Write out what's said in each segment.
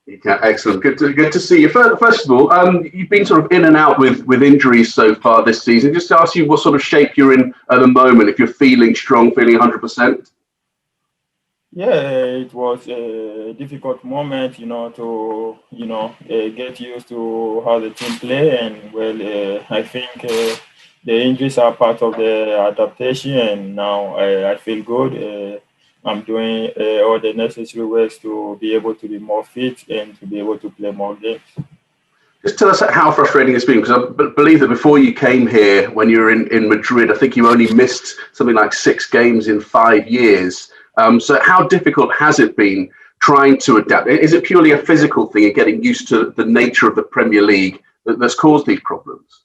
Yeah, excellent. Good to see you. First of all, you've been sort of in and out with injuries so far this season. Just to ask you what sort of shape you're in at the moment. If you're feeling strong, feeling 100%. Yeah, it was a difficult moment, to get used to how the team play, and I think the injuries are part of the adaptation, and now I feel good. I'm doing all the necessary works to be able to be more fit and to be able to play more games. Just tell us how frustrating it's been, because I believe that before you came here, when you were in Madrid, I think you only missed something like 6 games in 5 years. So how difficult has it been trying to adapt? Is it purely a physical thing and getting used to the nature of the Premier League that's caused these problems?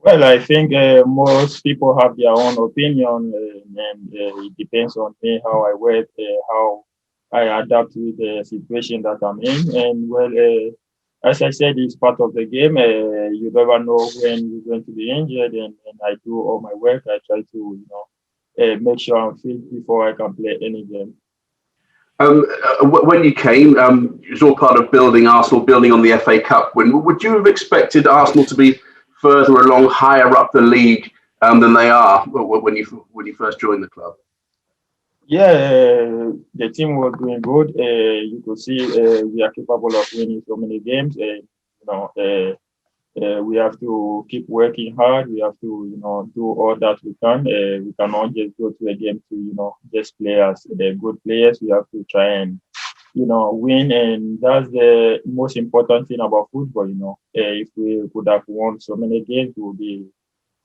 Well, I think most people have their own opinion, and it depends on me how I work, how I adapt with the situation that I'm in. And as I said, it's part of the game. You never know when you're going to be injured, and I do all my work. I try to, make sure I'm fit before I can play any game. When you came, it was all part of building Arsenal, building on the FA Cup win. Would you have expected Arsenal to be further along, higher up the league than they are when you first joined the club? Yeah, the team was doing good. You could see we are capable of winning so many games. We have to keep working hard. We have to, do all that we can. We cannot just go to a game to, just play as the good players. We have to try and, win. And that's the most important thing about football. If we could have won so many games, we would be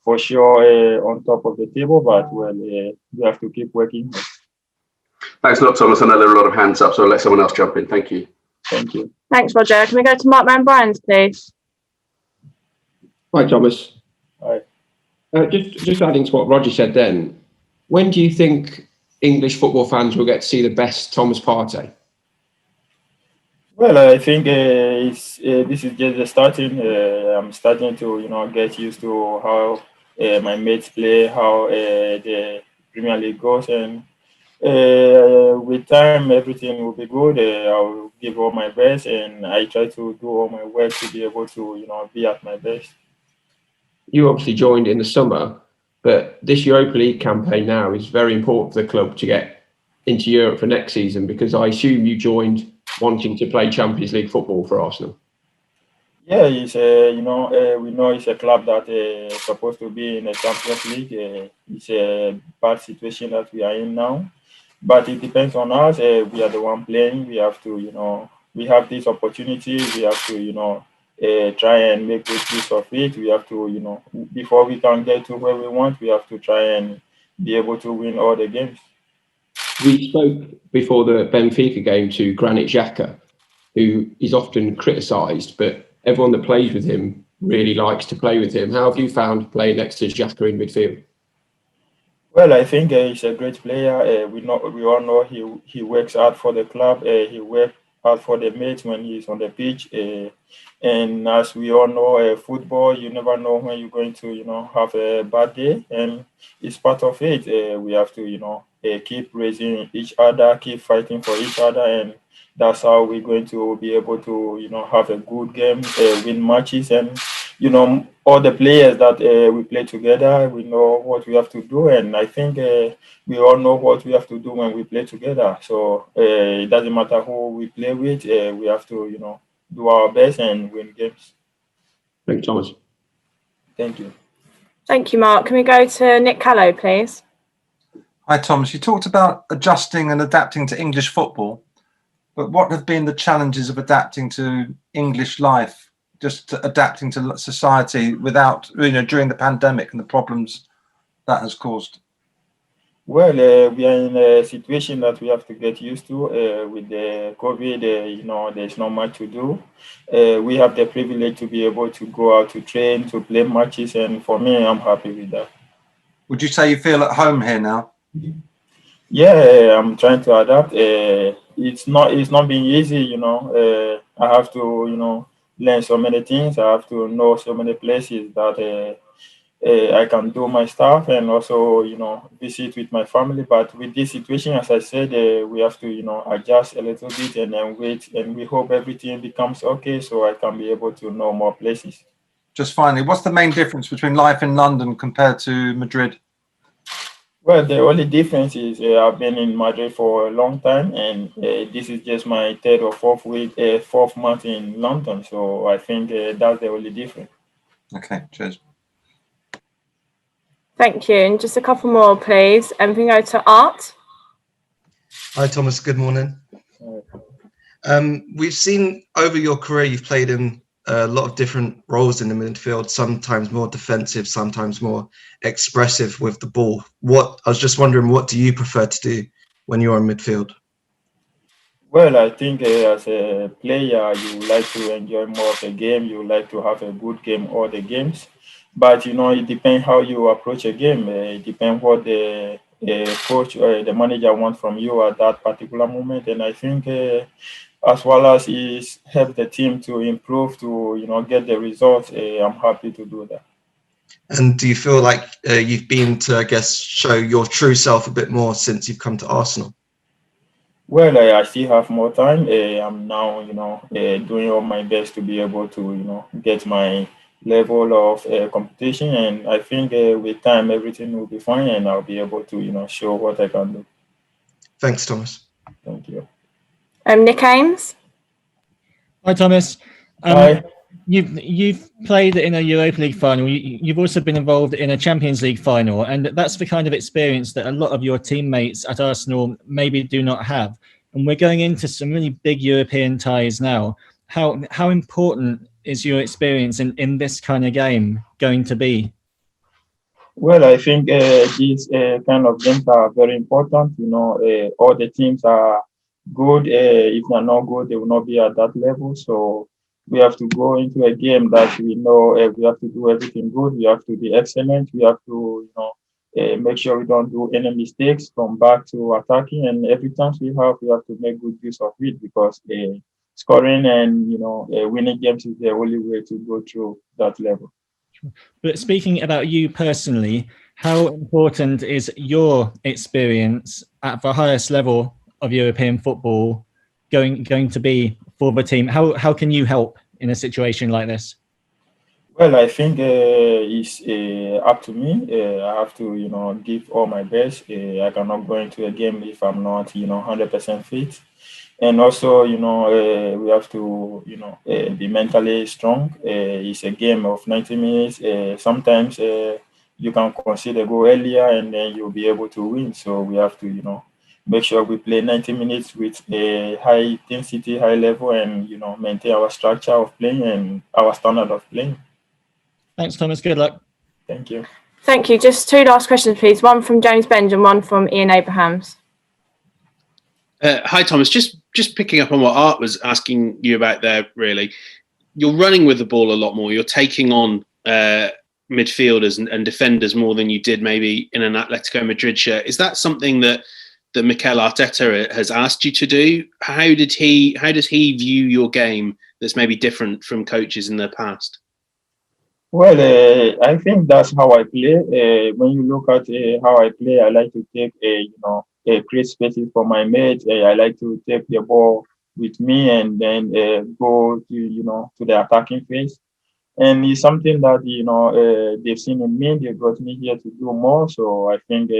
for sure on top of the table. But we have to keep working. Thanks a lot, Thomas. I know there are a lot of hands up, so I'll let someone else jump in. Thank you. Thank you. Thanks, Roger. Can we go to Mark Bryans, please? Hi, Thomas. Hi. Just adding to what Roger said then, when do you think English football fans will get to see the best Thomas Partey? Well, I think this is just the starting. I'm starting to, get used to how my mates play, how the Premier League goes, and with time, everything will be good. I'll give all my best, and I try to do all my work to be able to, be at my best. You obviously joined in the summer, but this Europa League campaign now is very important for the club to get into Europe for next season, because I assume you joined wanting to play Champions League football for Arsenal. Yeah, it's we know it's a club that is supposed to be in the Champions League. It's a bad situation that we are in now, but it depends on us. We are the one playing. We have to, we have this opportunity. We have to, try and make good use of it. We have to, before we can get to where we want, we have to try and be able to win all the games. We spoke before the Benfica game to Granit Xhaka, who is often criticised, but everyone that plays with him really likes to play with him. How have you found playing next to Xhaka in midfield? Well, I think he's a great player. We all know he works hard for the club. He works hard for the mates when he's on the pitch. And as we all know, football, you never know when you're going to, have a bad day, and it's part of it. We have to, keep raising each other, keep fighting for each other, and that's how we're going to be able to, have a good game, win matches, and all the players that we play together, we know what we have to do, and I think we all know what we have to do when we play together. So it doesn't matter who we play with, we have to, do our best and win games. Thank you, Thomas. Thank you. Thank you, Mark. Can we go to Nick Callow, please? Hi, Thomas. You talked about adjusting and adapting to English football, but what have been the challenges of adapting to English life, just adapting to society without, during the pandemic and the problems that has caused? Well, we are in a situation that we have to get used to with the COVID. There's not much to do. We have the privilege to be able to go out to train, to play matches, and for me, I'm happy with that. Would you say you feel at home here now? Yeah, I'm trying to adapt. It's not been easy. I have to, learn so many things. I have to know so many places that I can do my stuff and also, visit with my family. But with this situation, as I said, we have to, adjust a little bit and then wait. And we hope everything becomes okay so I can be able to know more places. Just finally, what's the main difference between life in London compared to Madrid? Well, the only difference is I've been in Madrid for a long time, and this is just my third or fourth month in London. So I think that's the only difference. Okay, cheers. Thank you. And just a couple more, please. And we can go to Art. Hi, Thomas. Good morning. We've seen over your career, you've played in a lot of different roles in the midfield, sometimes more defensive, sometimes more expressive with the ball. I was just wondering, what do you prefer to do when you're in midfield? Well, I think as a player, you like to enjoy more of the game. You like to have a good game all the games. But, it depends how you approach a game. It depends what the coach or the manager wants from you at that particular moment. And I think as well as is help the team to improve, to, get the results, I'm happy to do that. And do you feel like you've been to, I guess, show your true self a bit more since you've come to Arsenal? Well, I still have more time. I'm now, doing all my best to be able to, get my level of competition. And I think with time, everything will be fine and I'll be able to, show what I can do. Thanks, Thomas. Thank you. Nick Ames. Hi, Thomas. Hi. You've played in a Europa League final. You've also been involved in a Champions League final, and that's the kind of experience that a lot of your teammates at Arsenal maybe do not have. And we're going into some really big European ties now. How important is your experience in this kind of game going to be? Well, I think these kind of games are very important. All the teams are good. If they're not good, they will not be at that level. So we have to go into a game that we know we have to do everything good. We have to be excellent. We have to, make sure we don't do any mistakes, come back to attacking. And every time we have to make good use of it because scoring and, winning games is the only way to go through that level. But speaking about you personally, how important is your experience at the highest level of European football going to be for the team? How can you help in a situation like this? Well, I think it's up to me. I have to, give all my best. I cannot go into a game if I'm not, 100% fit. And also, we have to, be mentally strong. It's a game of 90 minutes. Sometimes you can concede a goal earlier and then you'll be able to win. So we have to, make sure we play 90 minutes with a high intensity, high level, and, maintain our structure of playing and our standard of playing. Thanks, Thomas. Good luck. Thank you. Thank you. Just two last questions, please. One from James Benge and one from Ian Abrahams. Hi, Thomas. Just picking up on what Art was asking you about there, really. You're running with the ball a lot more. You're taking on midfielders and defenders more than you did maybe in an Atletico Madrid shirt. Is that something that Mikel Arteta has asked you to do? How does he view your game that's maybe different from coaches in the past? Well, I think that's how I play. When you look at how I play, I like to take create spaces for my mates. I like to take the ball with me and then go to the attacking phase. And it's something that they've seen in me. They got me here to do more. So I think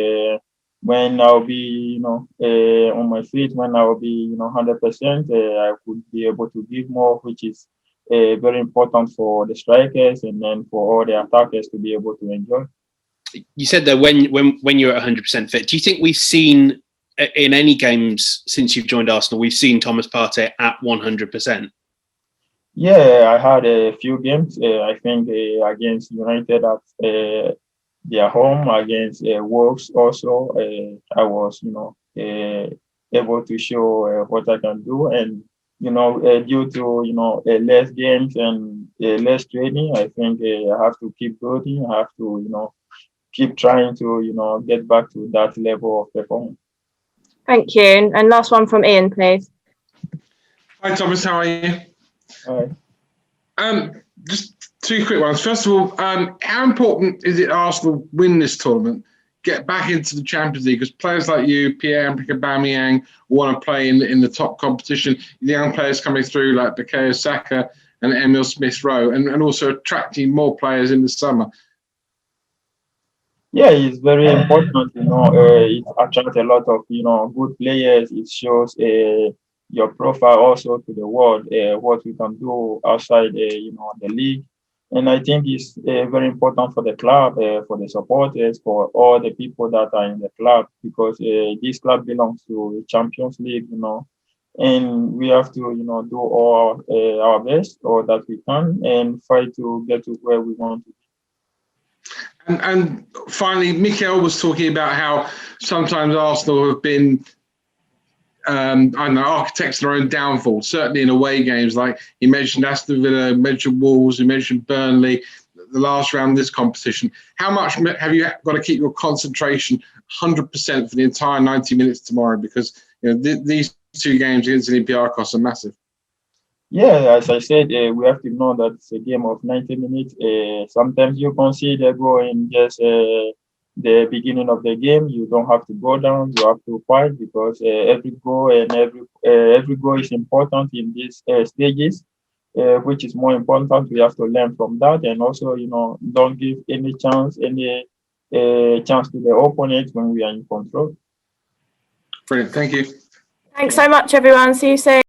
when I'll be on my feet, when I'll be 100%, I could be able to give more, which is very important for the strikers and then for all the attackers to be able to enjoy. You said that when you're at 100% fit, do you think we've seen in any games since you've joined Arsenal, we've seen Thomas Partey at 100%? Yeah, I had a few games. I think against United at their home, against Wolves also. I was, able to show what I can do. And due to less games and less training, I think I have to keep building. I have to keep trying to get back to that level of performance. Thank you. And last one from Ian, please. Hi, Thomas. How are you? All right. Just two quick ones. First of all, how important is it Arsenal win this tournament, get back into the Champions League? Because players like you, Pierre-Emerick Aubameyang, want to play in the top competition. The young players coming through like Bukayo Saka and Emil Smith-Rowe, and also attracting more players in the summer. Yeah, it's very important. It attracts a lot of good players. It shows your profile also to the world, what we can do outside the league. And I think it's very important for the club, for the supporters, for all the people that are in the club, because this club belongs to the Champions League, and we have to do all our best, or that we can, and fight to get to where we want to be. And finally, Mikel was talking about how sometimes Arsenal have been, architects of their own downfall, certainly in away games. Like he mentioned Aston Villa, he mentioned Wolves, he mentioned Burnley, the last round of this competition. How much have you got to keep your concentration 100% for the entire 90 minutes tomorrow? Because these two games against Olympiacos are massive. Yeah, as I said, we have to know that it's a game of 90 minutes. Sometimes you concede a goal in just the beginning of the game. You don't have to go down. You have to fight, because every goal and every goal is important in these stages. Which is more important. We have to learn from that, and also, don't give any chance to the opponent when we are in control. Brilliant. Thank you. Thanks so much, everyone. See you soon.